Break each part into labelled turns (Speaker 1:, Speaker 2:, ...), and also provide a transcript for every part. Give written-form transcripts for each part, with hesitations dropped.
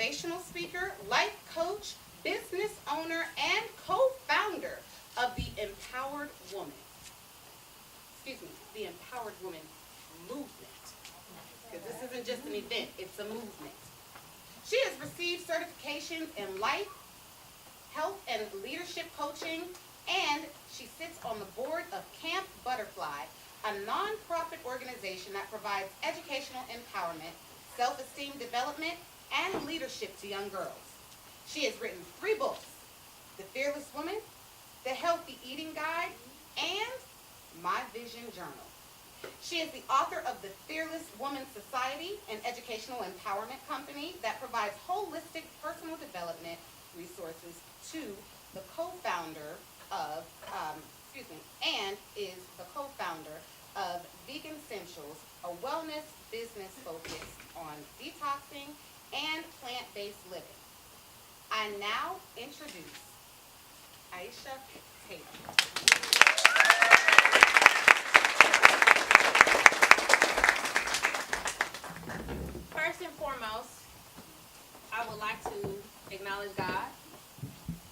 Speaker 1: motivational speaker, life coach, business owner, and co-founder of the Empowered Woman. The Empowered Woman movement. Because this isn't just an event, it's a movement. She has received certifications in life, health, and leadership coaching, and she sits on the board of Camp Butterfly, a nonprofit organization that provides educational empowerment, self-esteem development, and leadership to young girls. She has written 3 books: The Fearless Woman, The Healthy Eating Guide, and My Vision Journal. She is the author of the Fearless Woman Society, an educational empowerment company that provides holistic personal development resources to the co-founder of, and is the co-founder of Vegan Essentials, a wellness business focused on detoxing and plant-based living. I now introduce Aisha Taylor.
Speaker 2: First and foremost, I would like to acknowledge God.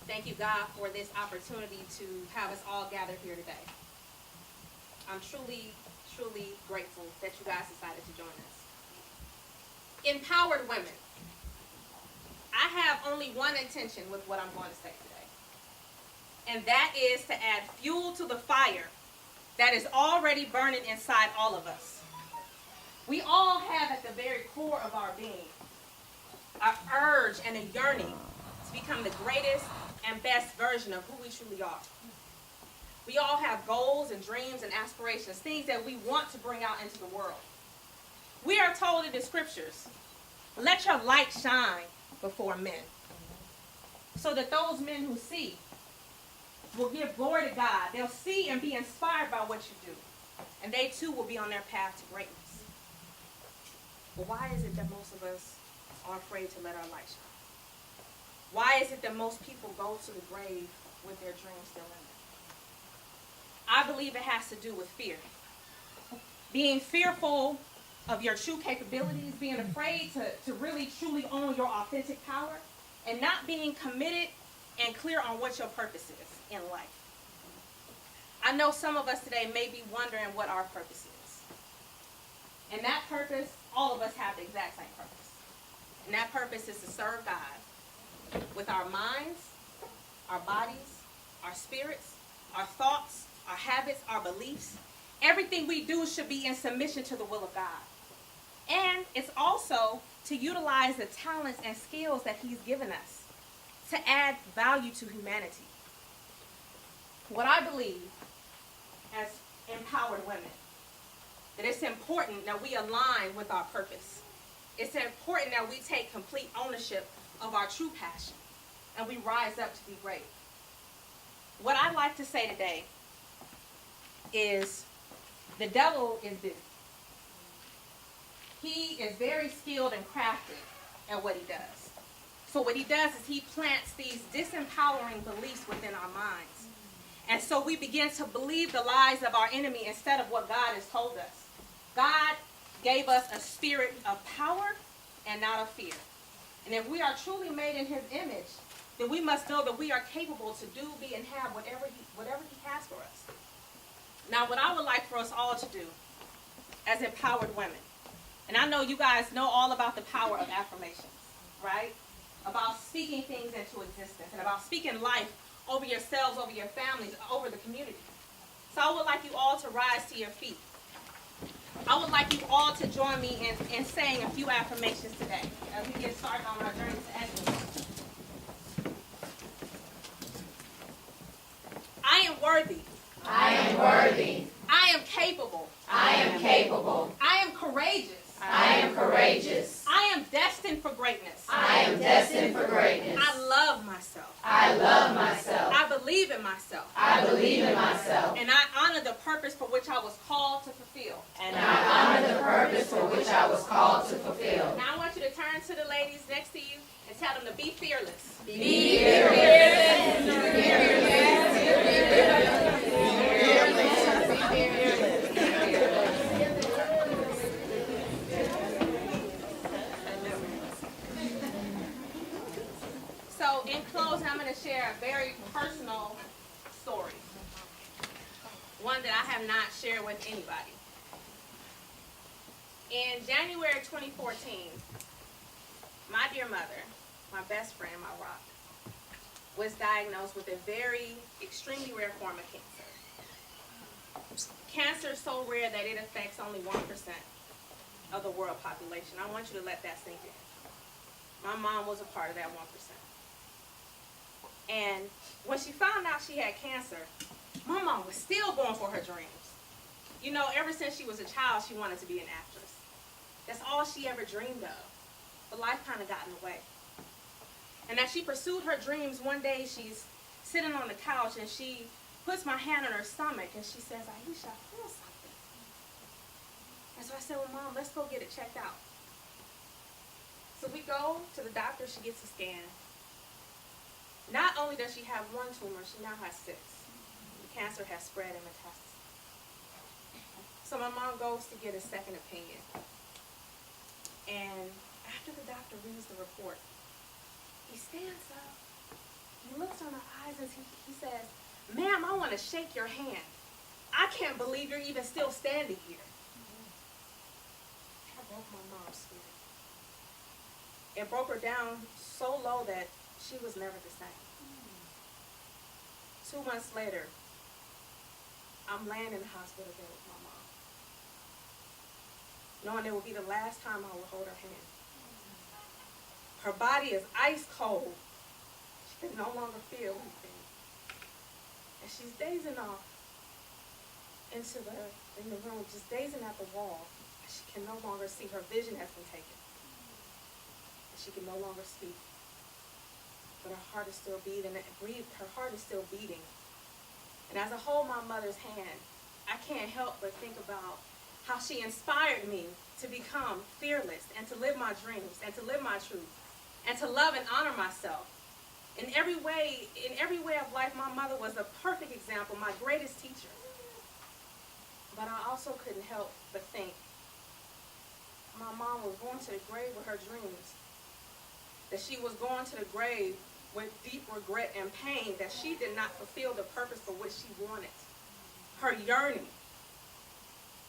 Speaker 2: Thank you, God, for this opportunity to have us all gathered here today. I'm truly, truly grateful that you guys decided to join us. Empowered women. I have only one intention with what I'm going to say today, and that is to add fuel to the fire that is already burning inside all of us. We all have at the very core of our being an urge and a yearning to become the greatest and best version of who we truly are. We all have goals and dreams and aspirations, things that we want to bring out into the world. We are told in the scriptures, let your light shine before men, so that those men who see will give glory to God. They'll see and be inspired by what you do, and they too will be on their path to greatness. But why is it that most of us are afraid to let our light shine? Why is it that most people go to the grave with their dreams still in them? I believe it has to do with fear. Being fearful of your true capabilities, being afraid to really truly own your authentic power, and not being committed and clear on what your purpose is in life. I know some of us today may be wondering what our purpose is. And that purpose, all of us have the exact same purpose. And that purpose is to serve God with our minds, our bodies, our spirits, our thoughts, our habits, our beliefs. Everything we do should be in submission to the will of God. And it's also to utilize the talents and skills that He's given us to add value to humanity. What I believe as empowered women, that it's important that we align with our purpose. It's important that we take complete ownership of our true passion and we rise up to be great. What I'd like to say today is the devil is busy. He is very skilled and crafty at what he does. So what he does is he plants these disempowering beliefs within our minds. And so we begin to believe the lies of our enemy instead of what God has told us. God gave us a spirit of power and not of fear. And if we are truly made in His image, then we must know that we are capable to do, be, and have whatever he has for us. Now, what I would like for us all to do as empowered women, and I know you guys know all about the power of affirmations, right? About speaking things into existence and about speaking life over yourselves, over your families, over the community. So I would like you all to rise to your feet. I would like you all to join me in saying a few affirmations today as we get started on our journey to excellence. I am worthy.
Speaker 3: I am worthy.
Speaker 2: I am capable.
Speaker 3: I am capable.
Speaker 2: I am courageous.
Speaker 3: I am courageous.
Speaker 2: I am destined for greatness.
Speaker 3: I am destined for greatness.
Speaker 2: I love myself.
Speaker 3: I love myself.
Speaker 2: I believe in myself.
Speaker 3: I believe in myself.
Speaker 2: And I honor the purpose for which I was called to fulfill.
Speaker 3: And I honor the purpose for which I was called to fulfill.
Speaker 2: Now I want you to turn to the ladies next to you and tell them to be fearless.
Speaker 3: Be fearless.
Speaker 2: Be fearless. in closing, I'm going to share a very personal story. One that I have not shared with anybody. In January 2014, my dear mother, my best friend, my rock, was diagnosed with a very extremely rare form of cancer. Cancer is so rare that it affects only 1% of the world population. I want you to let that sink in. My mom was a part of that 1%. And when she found out she had cancer, my mom was still going for her dreams. You know, ever since she was a child, she wanted to be an actress. That's all she ever dreamed of. But life kind of got in the way. And as she pursued her dreams, one day she's sitting on the couch and she puts my hand on her stomach and she says, Aisha, I feel something. And so I said, well, Mom, let's go get it checked out. So we go to the doctor, she gets a scan. Not only does she have one tumor, she now has 6. The cancer has spread and metastasis. So my mom goes to get a second opinion. And after the doctor reads the report, he stands up, he looks on her eyes and he says, ma'am, I want to shake your hand. I can't believe you're even still standing here. That broke my mom's spirit. It broke her down so low that she was never the same. 2 months later, I'm laying in the hospital bed with my mom, knowing it will be the last time I will hold her hand. Her body is ice cold. She can no longer feel anything. And she's dazing off in the room, just dazing at the wall. She can no longer see. Her vision has been taken. And she can no longer speak. But her heart is still beating. Her heart is still beating. And as I hold my mother's hand, I can't help but think about how she inspired me to become fearless and to live my dreams and to live my truth and to love and honor myself. In every way of life, my mother was a perfect example, my greatest teacher. But I also couldn't help but think my mom was going to the grave with her dreams, that she was going to the grave with deep regret and pain that she did not fulfill the purpose for which she wanted, her yearning.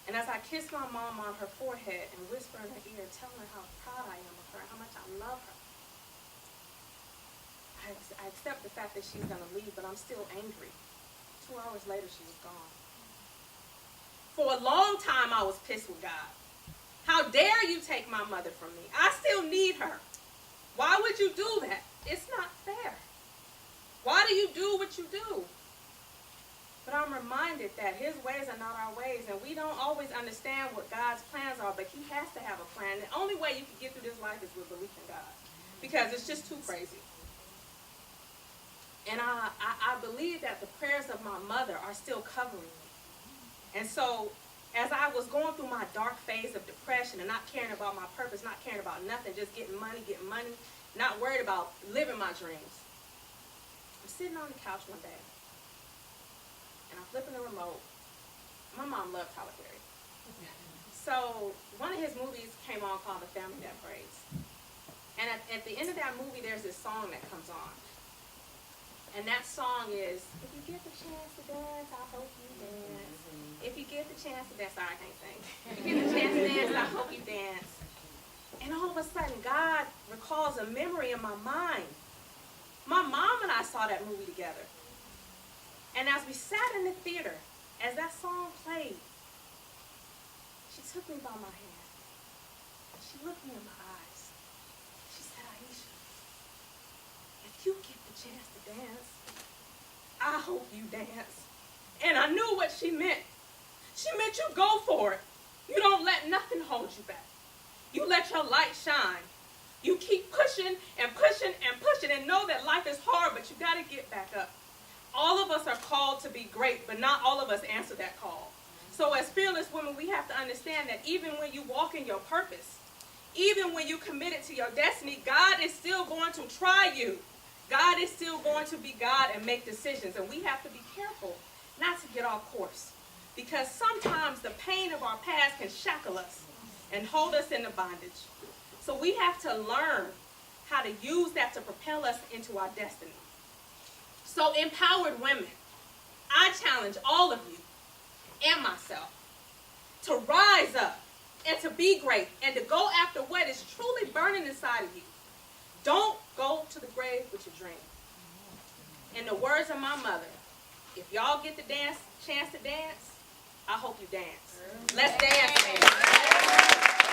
Speaker 2: And as I kissed my mom on her forehead and whisper in her ear, telling her how proud I am of her, how much I love her, I accept the fact that she's going to leave, but I'm still angry. 2 hours later, she was gone. For a long time, I was pissed with God. How dare you take my mother from me? I still need her. Why would you do that? It's not fair. Why do you do what you do? But I'm reminded that his ways are not our ways, and we don't always understand what God's plans are, but he has to have a plan. The only way you can get through this life is with belief in God, because it's just too crazy. And I believe that the prayers of my mother are still covering me. And so as I was going through my dark phase of depression and not caring about my purpose, not caring about nothing, just getting money, not worried about living my dreams, I'm sitting on the couch one day, and I'm flipping the remote. My mom loved Tyler Perry. So one of his movies came on called The Family That Prays. And at the end of that movie, there's this song that comes on. And that song is, if you get the chance to dance, I hope you dance. If you get the chance to dance, sorry, I can't sing. If you get the chance to dance, I hope you dance. And all of a sudden, God recalls a memory in my mind. My mom and I saw that movie together. And as we sat in the theater, as that song played, she took me by my hand. She looked me in my eyes. She said, Aisha, if you get the chance to dance, I hope you dance. And I knew what she meant. She meant you go for it. You don't let nothing hold you back. You let your light shine. You keep pushing and pushing and pushing and know that life is hard, but you got to get back up. All of us are called to be great, but not all of us answer that call. So as fearless women, we have to understand that even when you walk in your purpose, even when you committed to your destiny, God is still going to try you. God is still going to be God and make decisions. And we have to be careful not to get off course. Because sometimes the pain of our past can shackle us and hold us into bondage. So we have to learn how to use that to propel us into our destiny. So empowered women, I challenge all of you and myself to rise up and to be great and to go after what is truly burning inside of you. Don't go to the grave with your dream. In the words of my mother, if y'all get the chance to dance, I hope you dance. Let's dance, man.